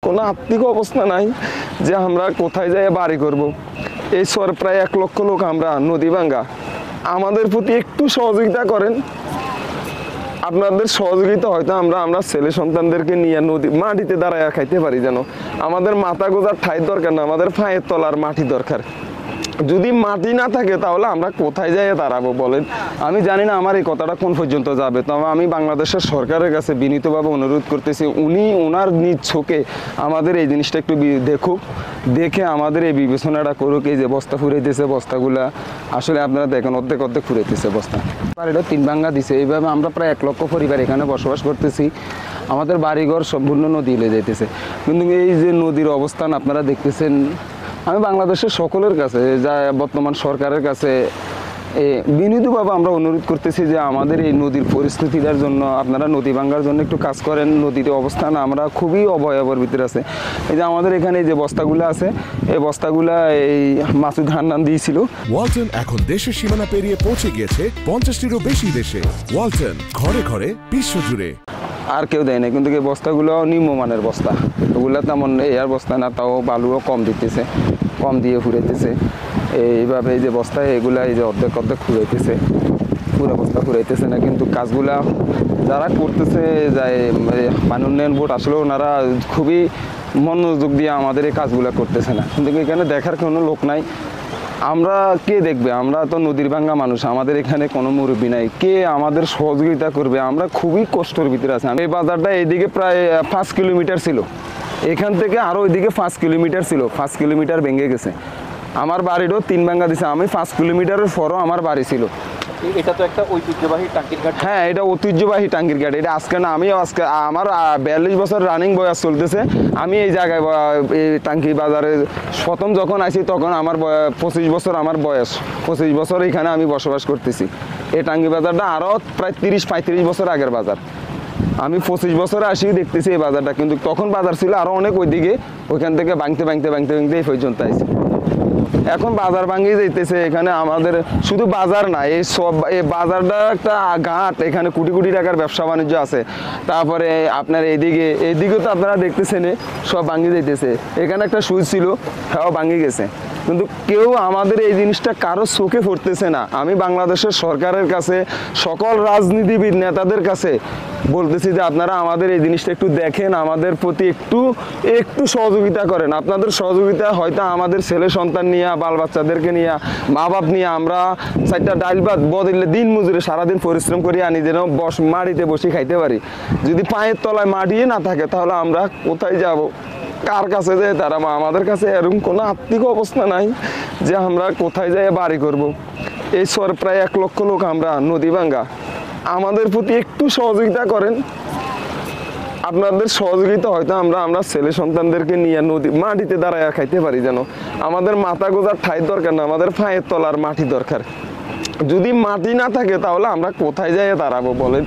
কোনো আর্থিক অবস্থা নাই যে আমরা কোথায় যাই বাড়ি করব। এই শহরে প্রায় 1 লক্ষ লোক আমরা, নদী ভাঙ্গা। আমাদের প্রতি একটু সহযোগিতা করেন। আপনাদের সহযোগিতা হয়তো আমরা ছেলে সন্তানদেরকে নিয়ে নদী মাটিতে দাঁড়ায় খাইতে পারি। যেন আমাদের মাথা গোজার ঠাই দরকার না, আমাদের পায়ের তলার মাটি দরকার। যদি মাটি না থাকে তাহলে আমরা কোথায় যাই দাঁড়াবো বলেন। আমি জানি না আমার এই কথাটা কোন পর্যন্ত যাবে, তবে আমি বাংলাদেশের সরকারের কাছে বিনীতভাবে অনুরোধ করতেছি, উনি ওনার নিজ চোখে আমাদের এই জিনিসটা একটু দেখুক, দেখে আমাদের এই বিবেচনাটা করুক। এই যে বস্তা ফুরাইতেছে, বস্তাগুলা আসলে আপনারা দেখেন অর্ধেক অর্ধেক ফুরাইতেছে বস্তা। বাড়িটা 3 ভাঙ্গা দিছে। এইভাবে আমরা প্রায় 1 লক্ষ পরিবার এখানে বসবাস করতেছি। আমাদের বাড়িঘর সম্পূর্ণ নদী হয়ে যাইতেছে। কিন্তু এই যে নদীর অবস্থান আপনারা দেখতেছেন, আমি বাংলাদেশের সকলের কাছে, যা বর্তমান সরকারের কাছে বিনীতভাবে আমরা অনুরোধ করতেছি যে আমাদের এই নদীর পরিস্থিতিটার জন্য আপনারা নদী ভাঙ্গার জন্য একটু কাজ করেন। নদীর অবস্থান আমরা খুবই অবয়বর ভিতরে আছে। এই যে আমাদের এখানে যে বস্তাগুলো আছে, এই বস্তাগুলা এই মাসুদ হান্নান দিয়েছিল। ওয়ালটন এখন দেশের সীমানা পেরিয়ে পৌঁছে গিয়েছে 50টিরও বেশি দেশে। ওয়ালটন, ঘরে ঘরে বিশ্বজুড়ে। আর কেউ দেয় না, কিন্তু এই বস্তাগুলো নিম্নমানের বস্তা, ওগুলো তেমন এয়ার বস্তা না, তাও বালুও কম দিতেছে, কম দিয়ে ফুরাইতেছে। এইভাবে এই যে বস্তা, এগুলা এই যে অর্ধেক অর্ধেক ফুরাইতেছে, পুরো বস্তা ফুরাইতেছে না। কিন্তু কাজগুলা যারা করতেছে, যায় পানি উন্নয়ন বোর্ড, আসলে ওনারা খুবই মনোযোগ দিয়ে আমাদের এই কাজগুলা করতেছে না। কিন্তু এখানে দেখার কোনো লোক নাই। আমরা কে দেখবে? আমরা তো নদীর ভাঙ্গা মানুষ, আমাদের এখানে কোনো মুরব্বী নাই, কে আমাদের সহযোগিতা করবে? আমরা খুবই কষ্টের ভিতরে আছি। এই বাজারটা এইদিকে প্রায় 5 কিলোমিটার ছিল, এখান থেকে আরও ওইদিকে 5 কিলোমিটার ছিল, 5 কিলোমিটার ভেঙে গেছে। আমার বাড়িরও 3 ভাঙ্গা দিছে। আমি 5 কিলোমিটারের পরও আমার বাড়ি ছিল। এটা তো একটা ঐতিহ্যবাহী টাঙ্কির ঘাট। হ্যাঁ, এটা ঐতিহ্যবাহী টাঙ্কির ঘাট। এটা আজকে না, আমিও আজকে আমার 42 বছর রানিং বয়স চলতেছে। আমি এই জায়গায় এই টাঙ্কি বাজারে প্রথম যখন আসি তখন আমার 25 বছর আমার বয়স। 25 বছর এখানে আমি বসবাস করতেছি। এই টাঙ্কি বাজারটা আরও প্রায় 30-35 বছর আগের বাজার। আমি 25 বছরে আসি দেখতেছি এই বাজারটা, কিন্তু তখন বাজার ছিল আরও অনেক ওইদিকে। ওইখান থেকে ভাঙতে এই পর্যন্ত আসি। এখন বাজার ভাঙিয়ে যাইতেছে। এখানে আমাদের শুধু বাজার না, এই সব এই বাজারটা একটা ঘাট, এখানে কোটি কোটি টাকার ব্যবসা বাণিজ্য আছে। তারপরে আপনার এইদিকে তো আপনারা দেখতেছেন সব ভাঙিয়ে যাইতেছে। এখানে একটা সুইচ ছিল, হ্যাঁ ভাঙিয়ে গেছে, কিন্তু কেউ আমাদের এই জিনিসটা কারো চোখে পড়তেছে না। আমি বাংলাদেশের সরকারের কাছে, সকল রাজনীতিবিদ নেতাদের কাছে বলতেছি যে আপনারা আমাদের এই জিনিসটা একটু দেখেন, আমাদের প্রতি একটু সহযোগিতা করেন। আপনাদের সহযোগিতা হয়তো আমাদের ছেলে সন্তান নিয়ে, বাল বাচ্চাদেরকে নিয়ে, মা বাপ নিয়ে আমরা 4টা ডাল ভাত বদলে দিন মজুরে সারাদিন পরিশ্রম করি আনি, যেন মাটিতে বসে খাইতে পারি। যদি পায়ের তলায় মাটি না থাকে তাহলে আমরা কোথায় যাব, কার কাছে যায়? তারা আমাদের কাছে এরকম কোনো আর্থিক অবস্থা নাই যে আমরা কোথায় যাই বাড়ি করব। এই শহরে প্রায় 1 লক্ষ লোক আমরা, নদী ভাঙ্গা। আমাদের প্রতি একটু সহযোগিতা করেন। আপনাদের সহযোগিতা হয়তো আমরা ছেলে সন্তানদেরকে নিয়ে নদী মাটিতে দাঁড়ায় খাইতে পারি। যেন আমাদের মাথা গোজার ঠাই দরকার না, আমাদের পায়ের তলার মাটি দরকার। যদি মাটি না থাকে তাহলে আমরা কোথায় যাই দাঁড়াবো বলেন।